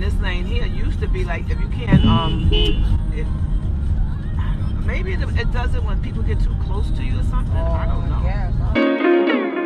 And this lane here used to be like, if you can't, maybe it does it when people get too close to you or something. I don't know. Yeah.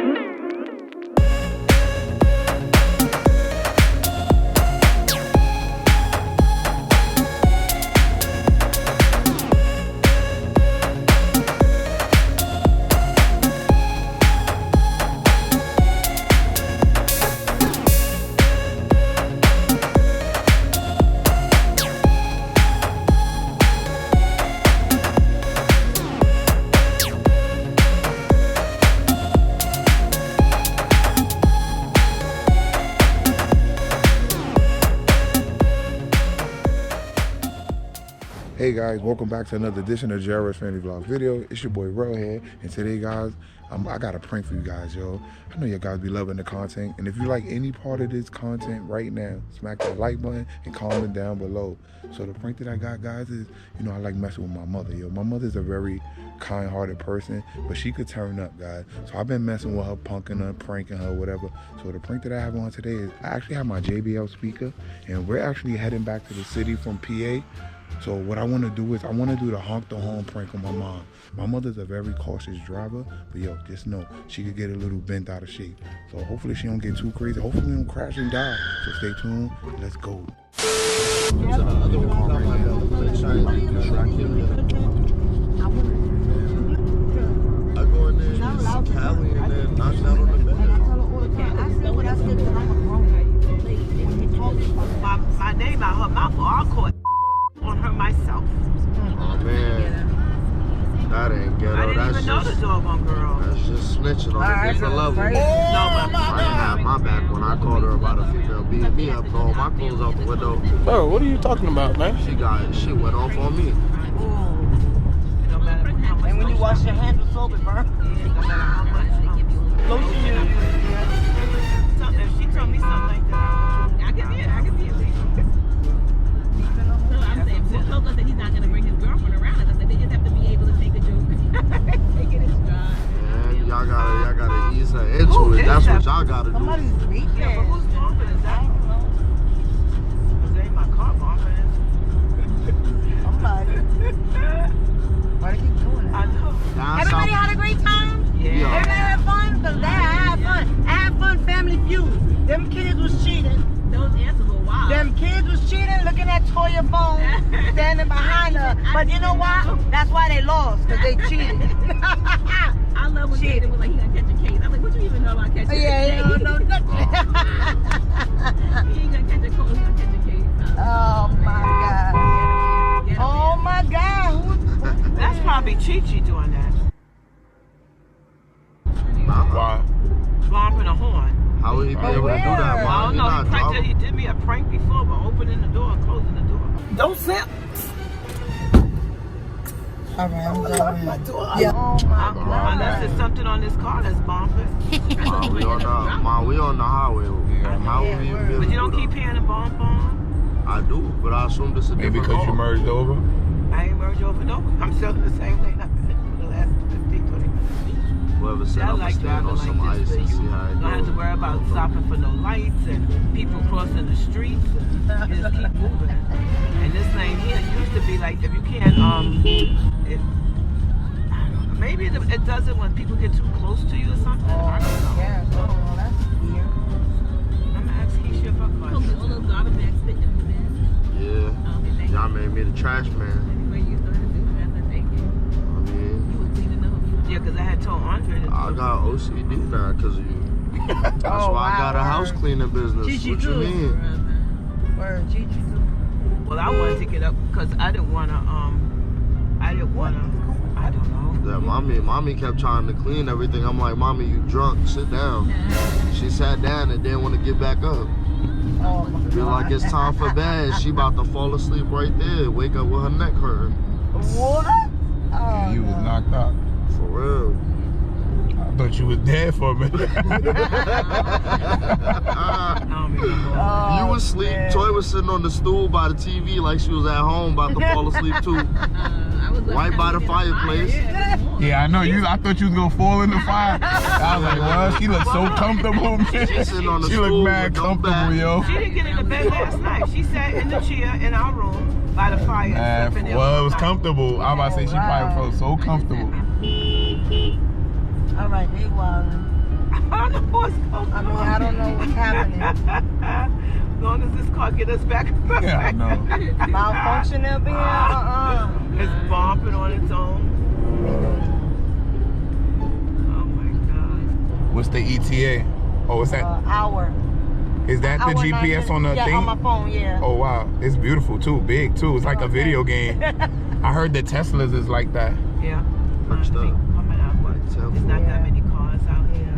Hey guys, welcome back to another edition of Jared's Family Vlog video. It's your boy Ro here, and today guys, I got a prank for you guys, yo. I know you guys be loving the content, and if you like any part of this content right now, smack that like button and comment down below. So the prank that I got, guys, is, you know, I like messing with my mother, yo. My mother's a very kind-hearted person, but she could turn up, guys. So I've been messing with her, punking her, pranking her, whatever. So the prank that I have on today is, I actually have my JBL speaker, and we're actually heading back to the city from PA. So what I want to do is I want to do the honk the horn prank on my mom. My mother's a very cautious driver, but yo, just know she could get a little bent out of shape. So hopefully she don't get too crazy. Hopefully we don't crash and die. So stay tuned. Let's go. I go in there and see Callie and then knock out on the bed. My name out her mouth, or I'll call on her myself. Oh man, that ain't ghetto. I didn't That's even know the doggone girl. That's just snitching on a different level. No, but I didn't have my back when I called her about a female beating me up, throwing my clothes out the window. Bro, what are you talking about, man? She went off on me. no matter how much. And when you wash your hands with soap, it burns. Yeah, no matter how much. Lotion you. If she told me something like that, I can see it. I'm saying, well, Coco said he's not going to bring his girlfriend around us. I said they just have to be able to take a joke. Take it in stride. Man, y'all gotta ease her into it. That's what y'all gotta do. Somebody's reaching. yeah, but who's bumping is that? Because it ain't my car bumping. Somebody. Why do you keep doing that? I know. Down Everybody south, had a great time? Yeah. Everybody had fun? Because I had fun. I had fun, Family Feud. Them kids was cheating. Those answers were wild. Them kids was cheating, looking at Toya phone, standing behind her. But you know why? That's why they lost, because they cheated. I love when David was like, he gonna catch a case. I'm like, what you even know about catching a case? Yeah, he don't know nothing. He ain't gonna catch a cold, he gonna catch a case. Oh my God. Get him, Oh my God. That's probably Chi-Chi doing that. Why? Bumping a horn. how would he be able to do that? I Mom? don't He know. not driving. He did me a prank before by opening the door and closing the door. Don't sip. All right, I'm done. Yeah. Oh my God. Unless there's something on this car that's bumping. Mom, we on the highway. How would we even be able But to you don't do keep that? hearing the bump on? I do, but I assume this is a Maybe different because you car. merged over? I ain't merged over, no. I'm still in the same lane I've been in for the last 15, 20 minutes. Whoever said I I'm like stand driving on some like ice this, and but see you how it don't have to goes. worry about stopping for no lights and people crossing the streets. And you just keep moving. And this lane here used to be like, if you can't, maybe it does it when people get too close to you or something. I don't know. Yeah, oh, that's weird. I'm gonna ask Keisha if I can. Coco, all those garbage bags fit in the bin. Yeah. Y'all made me the trash man. Anyway, you started to do it. I said, thank you. I mean, You were cleaning up. Yeah, because I had told Andre to do I it. got OCD now because of you. That's why I got a house cleaning business. Gigi What you too. mean? Word, Gigi too. Well, I wanted to get up because I didn't want to, I don't know. That mommy kept trying to clean everything. I'm like, mommy, you drunk? Sit down. She sat down and didn't want to get back up. Oh my Feel like it's time for bed. She about to fall asleep right there. Wake up with her neck hurting. What? Oh, You was knocked out. For real. I thought you was dead for a minute. I don't remember. Oh, You was asleep. man. Toy was sitting on the stool by the TV like she was at home about to fall asleep too. I I was right by the fireplace. Yeah, I know you. I thought you was gonna fall in the fire. I was like, well, she looked so comfortable, man. sitting on the She stool looked mad with no comfortable, back. yo. She didn't get in the bed last night. She sat in the chair in our room by the fire. Man, slept in there well, all it was night. comfortable. I was about to say she probably felt so comfortable. All right, they wildin'. I don't know what's going on. I mean, I don't know what's happening. As long as this car get us back. Yeah, I know. Malfunction up here? It's bumping on its own. Oh my God. What's the ETA? Oh, what's that? Hour. Is that the Hour, 9 GPS on the minutes. thing? Yeah, on my phone, yeah. Oh wow, it's beautiful too, big too. It's like a video game. I heard the Teslas is like that. Yeah. Perched up. Coming out, but there's not that many cars out here.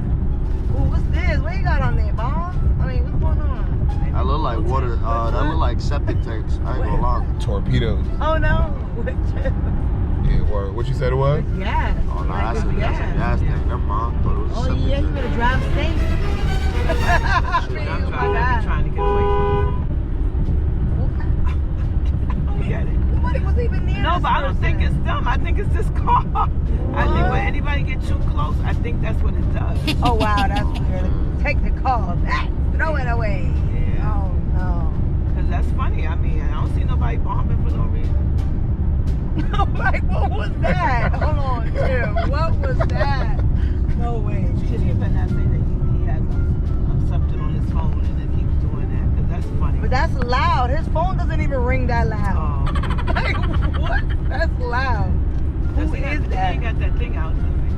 Ooh, what's this? What you got on there, Bob? I mean, what's going on? That look like water. That look like septic tanks. I ain't gonna lie. Torpedoes. Oh no. Yeah, word. What you said it was? Yeah. Oh no, that's a gas tank. Never mind. I thought it was a Oh septic yeah, you tank. better drive safe. I'm trying to get away from it. Get it. Nobody was even near. No, this but I don't think person. it's them. I think it's this car. I think when anybody get too close, I think that's what it does. Oh wow, that's weird. Take the car back. Throw it away. Yeah. Oh no. Because that's funny. I mean, I don't see nobody bombing for no reason. Like, what was that? Hold on, Jim. What was that? No way. She better not say that he has something on his phone and then keeps doing that. Because that's funny. But that's loud. His phone doesn't even ring that loud. Oh. Like, what? That's loud. Who He is ain't that? got that thing out to me.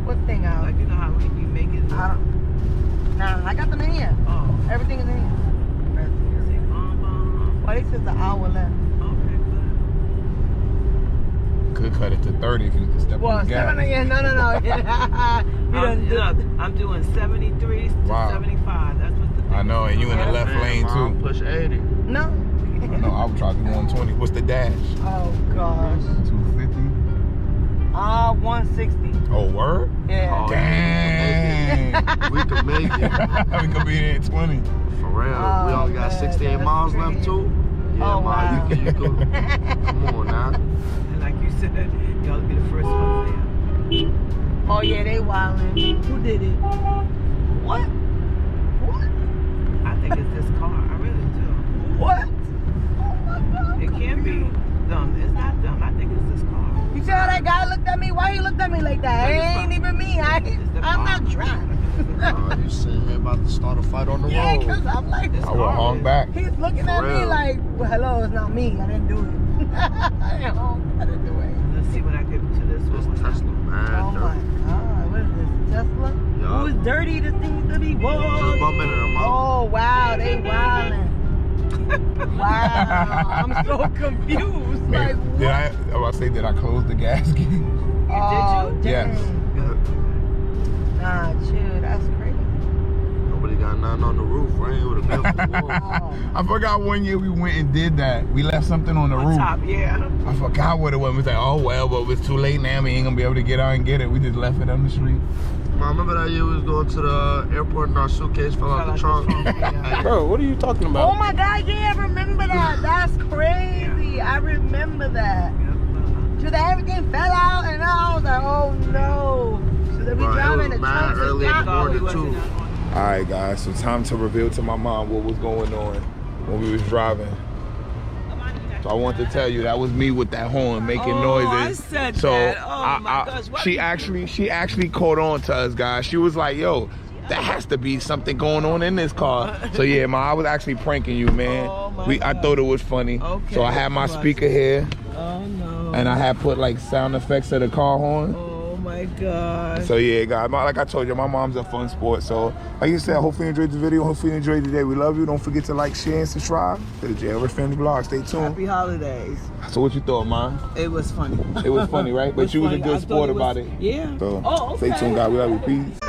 What thing out? Like, you know how we be making. I don't. Nah, I got them in here. Oh. Everything is in here. Say bomb. Well, this is the hour left. Okay, good. Could cut it to 30 if you could step Well, on the gas. yeah, no. You done do- Look, I'm doing 73 to Wow. 75. That's what the thing I know, and you in the left lane Mom, too. push 80. No. I know, I would try to do 120. What's the dash? Oh gosh. 250. 160. Oh, word? Yeah. Oh, Dang. We could make it. We could be there at 20. For real. Oh, We only got man, 68 that's miles crazy. left too. Yeah, Oh, Ma, wow. you could. Come on now. And like you said, y'all be the first ones there. Oh yeah, they wildin'. Who did it? What? What? I think it's this car. I really do. What? Oh my God. It can't be them. It's not them. I think it's this car. You see how that guy looked at me? Why he looked at me like that? It ain't even me. I'm not drunk. Oh, you sitting here about to start a fight on the Yeah, road. because I'm like, I would honk back. he's looking at me real. like, well, hello, it's not me. I didn't do it. I didn't honk. I didn't do it. Let's see when I get to this This one. Tesla, man. Oh my God, what is this, Tesla? Yup. Who's dirty the things to be Just whoa. bumping into them. Oh wow, they wildin'. Wow, I'm so confused. Like, Did I about to say, did I close the gas gate? oh, Did Yes. dang. Nah, chill, that's crazy. Nobody got nothing on the roof, right? It would have been for war. Oh. I forgot one year we went and did that. We left something on the On roof. top, yeah. I forgot what it was. We was like, oh well, but it's too late now. We ain't gonna be able to get out and get it. We just left it on the street. Mom, remember that year we was going to the airport and our suitcase fell out the trunk? Yeah. Bro, what are you talking Oh my God, yeah, I remember that. That's crazy. I remember that. So that everything fell out and I was like, oh no. So then we Bro, it driving was the mad trunk early in the top. morning too. All right, guys. So time to reveal to my mom what was going on when we was driving. So I want to tell you that was me with that horn making noises. I said so that. Oh my gosh. What she actually caught on to us, guys. She was like, "Yo, there has to be something going on in this car." So yeah, ma, I was actually pranking you, man. Oh, my I thought it was funny. Okay, So I had my speaker here, Oh no. and I had put like sound effects of the car horn. Oh my God. So yeah, guys, like I told you, my mom's a fun sport. So like you said, hopefully you enjoyed the video. Hopefully you enjoyed the day. We love you. Don't forget to like, share, and subscribe to the JRS Family Vlog. Stay tuned. Happy holidays. So what you thought, man? It was funny. It was funny, right? But you was a good sport about it. Yeah. So Oh, okay. stay tuned, guys. We love you. Peace.